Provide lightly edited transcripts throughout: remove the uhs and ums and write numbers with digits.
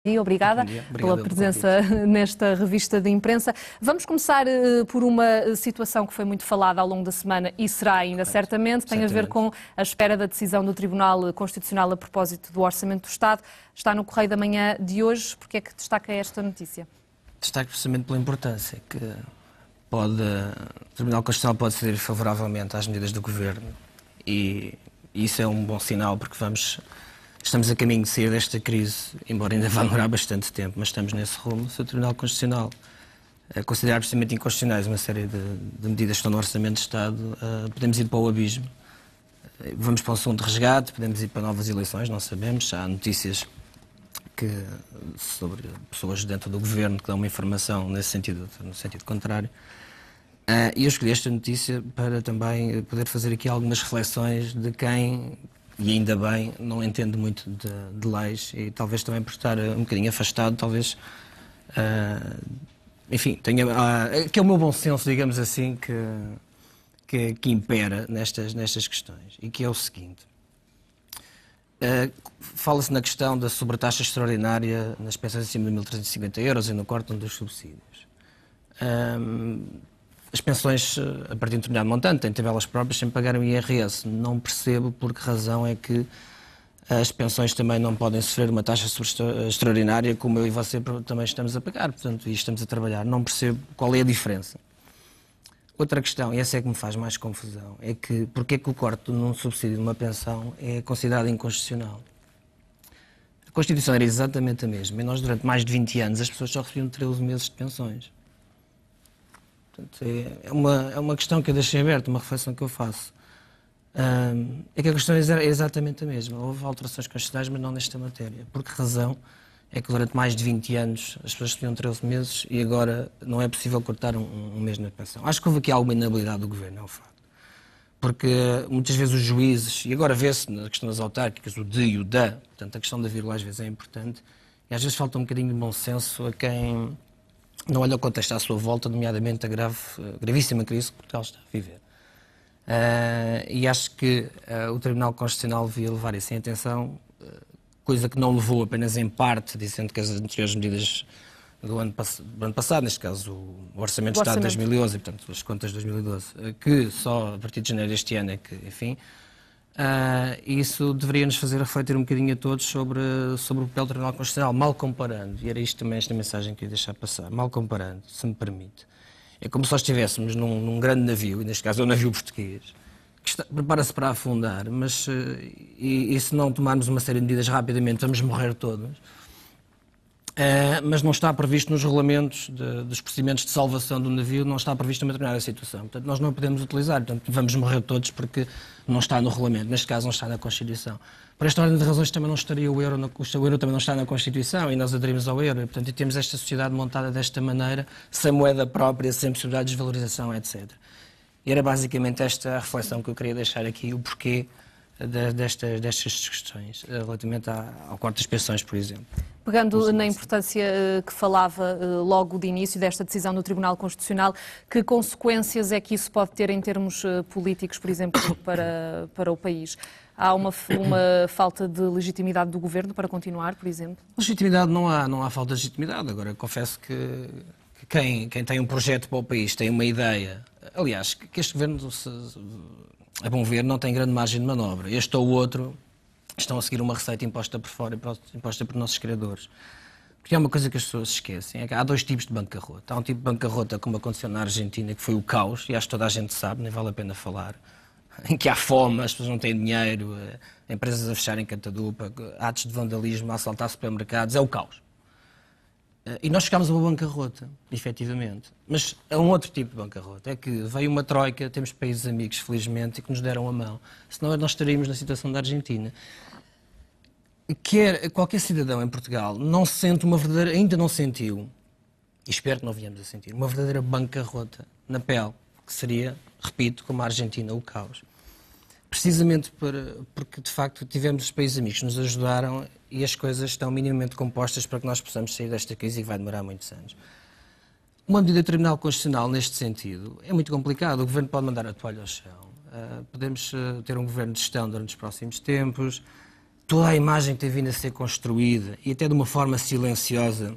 E obrigada pela presença nesta revista de imprensa. Vamos começar por uma situação que foi muito falada ao longo da semana e será ainda certamente, tem a ver com a espera da decisão do Tribunal Constitucional a propósito do Orçamento do Estado. Está no Correio da Manhã de hoje. Porque é que destaca esta notícia? Destaca precisamente pela importância que o Tribunal Constitucional pode decidir favoravelmente às medidas do Governo e isso é um bom sinal porque estamos a caminho de sair desta crise, embora ainda vá demorar bastante tempo, mas estamos nesse rumo. Se o Tribunal Constitucional considerar precisamente inconstitucionais uma série de medidas que estão no Orçamento de Estado, podemos ir para o abismo. Vamos para um segundo resgate, podemos ir para novas eleições, não sabemos. Há notícias sobre pessoas dentro do Governo que dão uma informação no sentido contrário. E eu escolhi esta notícia para também poder fazer aqui algumas reflexões de quem, e ainda bem, não entende muito de leis e talvez também por estar um bocadinho afastado, talvez, enfim, que é o meu bom senso, digamos assim, que impera nestas questões e que é o seguinte. Fala-se na questão da sobretaxa extraordinária nas pensões acima de 1.350 euros e no corte dos subsídios. As pensões, a partir de um determinado montante, têm tabelas próprias, sem pagar o IRS. Não percebo por que razão é que as pensões também não podem sofrer uma taxa extraordinária, como eu e você também estamos a pagar, portanto, e estamos a trabalhar. Não percebo qual é a diferença. Outra questão, e essa é que me faz mais confusão, é que porque é que o corte num subsídio de uma pensão é considerado inconstitucional? A Constituição era exatamente a mesma, e nós durante mais de 20 anos as pessoas só recebiam 13 meses de pensões. Portanto, é uma questão que eu deixei aberta, uma reflexão que eu faço. É que a questão é exatamente a mesma. Houve alterações constitucionais, mas não nesta matéria. Por que razão é que durante mais de 20 anos as pessoas recebiam 13 meses e agora não é possível cortar um mês na pensão? Acho que houve aqui alguma inabilidade do Governo, é um facto. Porque muitas vezes os juízes, e agora vê-se na questão das autárquicas, o de e o da, portanto a questão da vírgula às vezes é importante, e às vezes falta um bocadinho de bom senso a quem não olha o contexto à sua volta, nomeadamente a gravíssima crise que Portugal está a viver. E acho que o Tribunal Constitucional devia levar isso em atenção, coisa que não levou apenas em parte, dizendo que as anteriores medidas do ano passado, neste caso o Orçamento do Estado de 2011, e portanto as contas de 2012, que só a partir de janeiro deste ano é que, enfim, isso deveria nos fazer refletir um bocadinho a todos sobre o papel do Tribunal Constitucional, mal comparando, e era isto também esta mensagem que eu ia deixar passar, mal comparando, se me permite. É como se nós estivéssemos num grande navio, e neste caso é um navio português, que prepara-se para afundar, mas e se não tomarmos uma série de medidas rapidamente, vamos morrer todos. Mas não está previsto nos regulamentos dos procedimentos de salvação do navio, não está previsto uma determinada situação. Portanto, nós não podemos utilizar, portanto, vamos morrer todos porque não está no regulamento, neste caso não está na Constituição. Por esta ordem de razões também não estaria o euro também não está na Constituição e nós aderimos ao euro, e, portanto, e temos esta sociedade montada desta maneira, sem moeda própria, sem possibilidade de desvalorização, etc. E era basicamente esta a reflexão que eu queria deixar aqui, o porquê destas questões, relativamente ao corte das pensões, por exemplo. Pegando na importância que falava logo de início desta decisão do Tribunal Constitucional, que consequências é que isso pode ter em termos políticos, por exemplo, para o país? Há uma falta de legitimidade do Governo para continuar, por exemplo? Legitimidade não há falta de legitimidade. Agora, confesso que quem tem um projeto para o país, tem uma ideia. Aliás, que este Governo, a bom ver, não tem grande margem de manobra. Este ou o outro estão a seguir uma receita imposta por fora, imposta por nossos criadores. Porque é uma coisa que as pessoas se esquecem, é que há dois tipos de bancarrota. Há um tipo de bancarrota, como aconteceu na Argentina, que foi o caos, e acho que toda a gente sabe, nem vale a pena falar, em que há fome, as pessoas não têm dinheiro, empresas a fecharem catadupa, atos de vandalismo, a assaltar supermercados, é o caos. E nós chegámos a uma bancarrota, efetivamente. Mas é um outro tipo de bancarrota. É que veio uma troika, temos países amigos, felizmente, e que nos deram a mão. Senão nós estaríamos na situação da Argentina. Qualquer cidadão em Portugal não sente uma verdadeira, ainda não sentiu, e espero que não venhamos a sentir, uma verdadeira bancarrota na pele, que seria, repito, como a Argentina, o caos. Precisamente porque, de facto, tivemos os países amigos que nos ajudaram e as coisas estão minimamente compostas para que nós possamos sair desta crise e que vai demorar muitos anos. Uma medida do Tribunal Constitucional neste sentido é muito complicado. O Governo pode mandar a toalha ao chão. Podemos ter um Governo de gestão durante os próximos tempos. toda a imagem que tem vindo a ser construída, e até de uma forma silenciosa,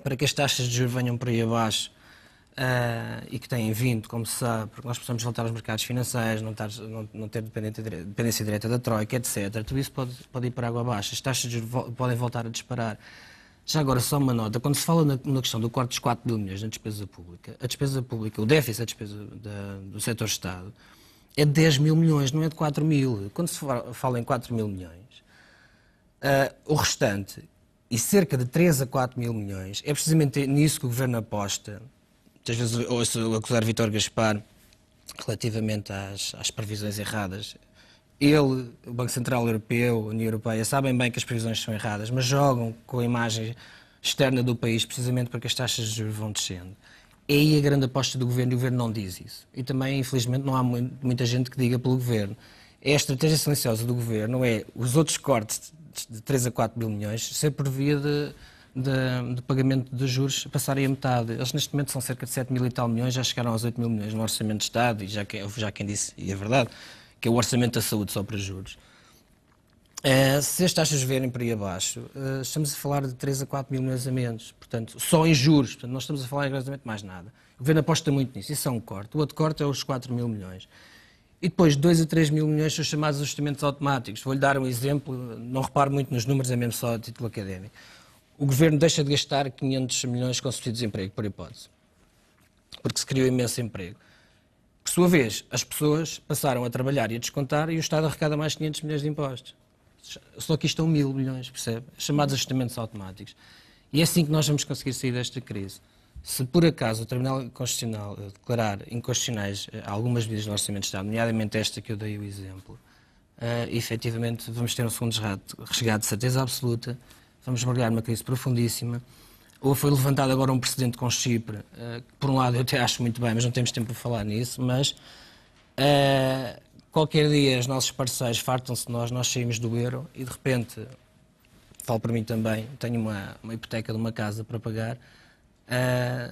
para que as taxas de juros venham por aí abaixo, e que têm vindo, como se sabe, porque nós precisamos voltar aos mercados financeiros, não ter dependência direta da Troika, etc. Tudo isso pode ir para água abaixo. As taxas de juros podem voltar a disparar. Já agora, só uma nota. Quando se fala na questão do corte dos 4 mil milhões na despesa pública, o déficit da despesa do setor Estado, é de 10 mil milhões, não é de 4 mil. Quando se fala em 4 mil milhões, o restante, e cerca de 3 a 4 mil milhões, é precisamente nisso que o Governo aposta. Muitas vezes ouço acusar Vítor Gaspar relativamente às previsões erradas. Ele, o Banco Central Europeu, a União Europeia, sabem bem que as previsões são erradas, mas jogam com a imagem externa do país precisamente porque as taxas de juros vão descendo. É aí a grande aposta do Governo, e o Governo não diz isso. E também, infelizmente, não há muita gente que diga pelo Governo. É a estratégia silenciosa do Governo, é os outros cortes de 3 a 4 mil milhões ser por via de pagamento de juros passarem a metade. Eles neste momento são cerca de 7 mil e tal milhões, já chegaram aos 8 mil milhões no Orçamento de Estado, e já quem disse, e é verdade, que é o Orçamento da Saúde só para juros. Se as taxas vierem para aí abaixo, estamos a falar de 3 a 4 mil milhões a menos, portanto, só em juros, portanto, não estamos a falar rigorosamente mais nada. O Governo aposta muito nisso, isso é um corte. O outro corte é os 4 mil milhões. E depois 2 a 3 mil milhões são os chamados ajustamentos automáticos. Vou-lhe dar um exemplo, não reparo muito nos números, é mesmo só a título académico. O Governo deixa de gastar 500 milhões com subsídio de desemprego, por hipótese, porque se criou imenso emprego. Por sua vez, as pessoas passaram a trabalhar e a descontar e o Estado arrecada mais 500 milhões de impostos. Só que isto estão 1.000 milhões, percebe? Chamados ajustamentos automáticos. E é assim que nós vamos conseguir sair desta crise. Se por acaso o Tribunal Constitucional declarar inconstitucionais algumas medidas do Orçamento de Estado, nomeadamente esta que eu dei o exemplo, efetivamente vamos ter um segundo resgate de certeza absoluta, vamos mergulhar numa crise profundíssima. Ou foi levantado agora um precedente com Chipre, que por um lado eu até acho muito bem, mas não temos tempo para falar nisso, mas qualquer dia os nossos parceiros fartam-se de nós saímos do euro e de repente, falo para mim também, tenho uma hipoteca de uma casa para pagar,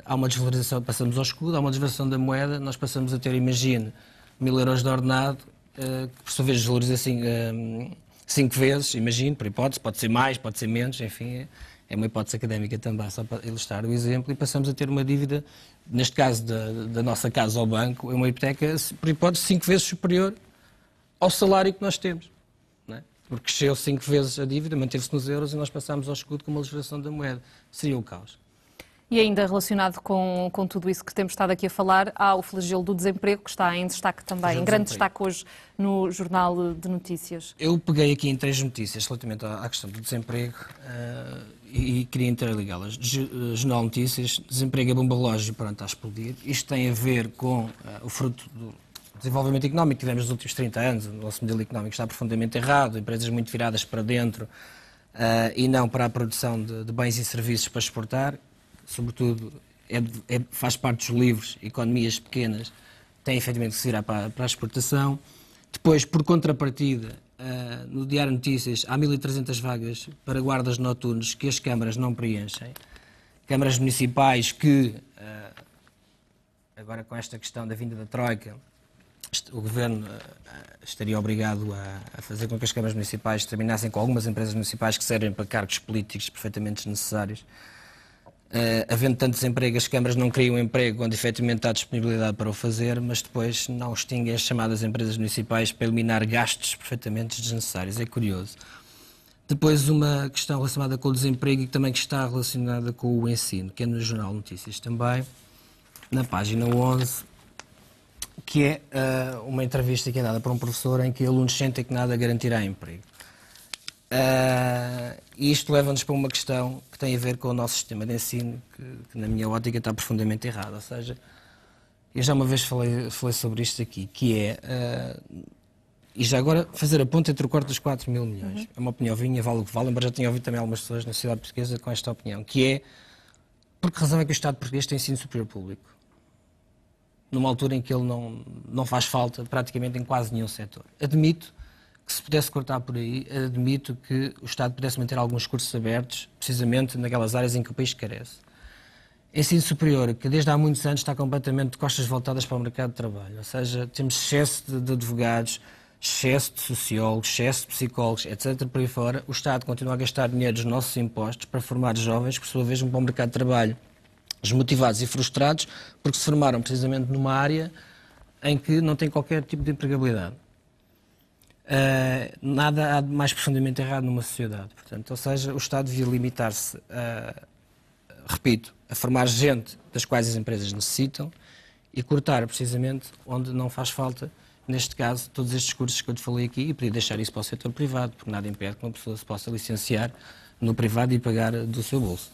há uma desvalorização, passamos ao escudo, há uma desvalorização da moeda, nós passamos a ter, imagine, 1.000 euros de ordenado, que por sua vez desvaloriza assim 5 vezes, imagino, por hipótese, pode ser mais, pode ser menos, enfim, é uma hipótese académica também, só para ilustrar o exemplo, e passamos a ter uma dívida, neste caso da nossa casa ao banco, é uma hipoteca, por hipótese, 5 vezes superior ao salário que nós temos, não é? Porque cresceu 5 vezes a dívida, manteve-se nos euros e nós passámos ao escudo com uma legislação da moeda. Seria o caos. E ainda relacionado com tudo isso que temos estado aqui a falar, há o flagelo do desemprego, que está em destaque também, em grande destaque hoje no Jornal de Notícias. Eu peguei aqui em 3 notícias relativamente à questão do desemprego e queria interligá-las. Jornal de Notícias, desemprego é bomba relógio, pronto, está a explodir. Isto tem a ver com o fruto do desenvolvimento económico que tivemos nos últimos 30 anos. O nosso modelo económico está profundamente errado, empresas muito viradas para dentro e não para a produção de bens e serviços para exportar. Sobretudo, faz parte dos livros, economias pequenas têm efetivamente que se virar para a exportação. Depois, por contrapartida, no Diário Notícias, há 1.300 vagas para guardas noturnos que as câmaras não preenchem. Câmaras municipais que, agora com esta questão da vinda da Troika, o Governo estaria obrigado a fazer com que as câmaras municipais terminassem com algumas empresas municipais que servem para cargos políticos perfeitamente desnecessários. Havendo tanto desemprego, as câmaras não criam emprego quando efetivamente há disponibilidade para o fazer, mas depois não extinguem as chamadas empresas municipais para eliminar gastos perfeitamente desnecessários. É curioso. Depois uma questão relacionada com o desemprego e também que está relacionada com o ensino, que é no Jornal Notícias também, na página 11, que é uma entrevista que é dada por um professor em que alunos sentem que nada garantirá emprego. E isto leva-nos para uma questão que tem a ver com o nosso sistema de ensino, que na minha ótica está profundamente errado. Ou seja, eu já uma vez falei sobre isto aqui, que é, e já agora fazer a ponta entre o corte dos 4 mil milhões. É uma opinião vinha, vale o que vale, embora já tenha ouvido também algumas pessoas na sociedade portuguesa com esta opinião, que é, por que razão é que o Estado português tem ensino superior público? Numa altura em que ele não faz falta praticamente em quase nenhum setor. Admito que se pudesse cortar por aí, admito que o Estado pudesse manter alguns cursos abertos, precisamente naquelas áreas em que o país carece. Ensino superior, que desde há muitos anos está completamente de costas voltadas para o mercado de trabalho, ou seja, temos excesso de advogados, excesso de sociólogos, excesso de psicólogos, etc., por aí fora, o Estado continua a gastar dinheiro dos nossos impostos para formar jovens que, por sua vez, vão para o mercado de trabalho desmotivados e frustrados porque se formaram precisamente numa área em que não tem qualquer tipo de empregabilidade. Nada há de mais profundamente errado numa sociedade. Portanto, ou seja, o Estado devia limitar-se, repito, a formar gente das quais as empresas necessitam e cortar precisamente onde não faz falta, neste caso, todos estes cursos que eu te falei aqui, e podia deixar isso para o setor privado, porque nada impede que uma pessoa se possa licenciar no privado e pagar do seu bolso.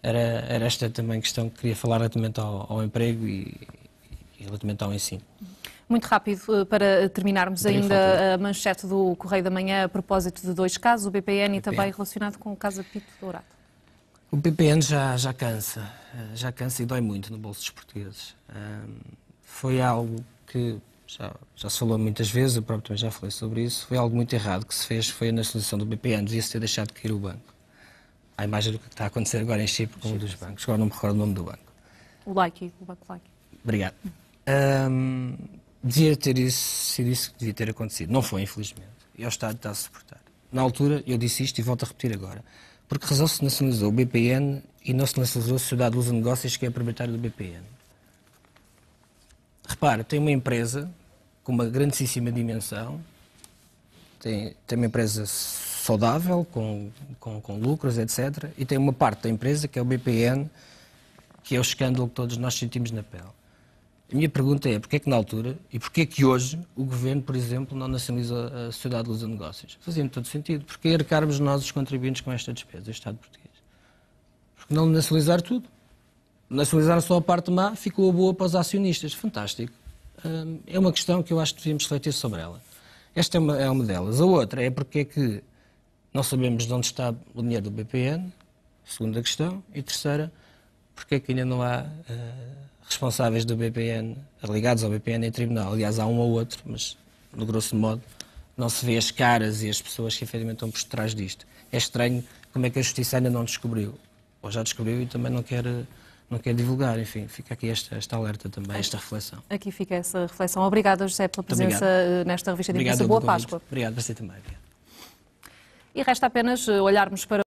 Era esta também questão que queria falar relativamente ao emprego e relativamente ao ensino. Muito rápido, para terminarmos ainda a manchete do Correio da Manhã a propósito de 2 casos, o BPN e também relacionado com o caso Apito Dourado. O BPN já cansa e dói muito no bolso dos portugueses. Foi algo que já se falou muitas vezes, eu próprio também já falei sobre isso, foi algo muito errado que se fez, foi a nacionalização do BPN, devia-se ter deixado de cair o banco. À imagem do que está a acontecer agora em Chipre com um dos bancos, agora não me recordo o nome do banco. O Banco Laiki. Obrigado. Devia ter sido isso que devia ter acontecido. Não foi, infelizmente. E o Estado está a suportar. Na altura, eu disse isto e volto a repetir agora. Porque razão se nacionalizou o BPN e não se nacionalizou a Sociedade de Luz e Negócios, que é a proprietária do BPN. Repara, tem uma empresa com uma grandíssima dimensão, tem uma empresa saudável, com lucros, etc. E tem uma parte da empresa, que é o BPN, que é o escândalo que todos nós sentimos na pele. A minha pergunta é, porquê é que na altura, e porquê é que hoje, o Governo, por exemplo, não nacionaliza a Sociedade de Luz e Negócios? Fazia todo sentido. Porquê arcarmos nós, os contribuintes, com esta despesa, o Estado português? Porque não nacionalizar tudo? Nacionalizar só a parte má, ficou a boa para os acionistas. Fantástico. É uma questão que eu acho que devíamos refletir sobre ela. Esta é uma delas. A outra é porque é que não sabemos de onde está o dinheiro do BPN, segunda questão. E terceira, porque é que ainda não há responsáveis do BPN, ligados ao BPN em tribunal. Aliás, há um ou outro, mas, no grosso modo, não se vê as caras e as pessoas que efetivamente estão por trás disto. É estranho como é que a Justiça ainda não descobriu. Ou já descobriu e também não quer divulgar. Enfim, fica aqui esta alerta também, esta reflexão. Aqui fica essa reflexão. Obrigada, José, pela presença nesta revista de imprensa. Boa Páscoa. Obrigado, para si também. Obrigado. E resta apenas olharmos para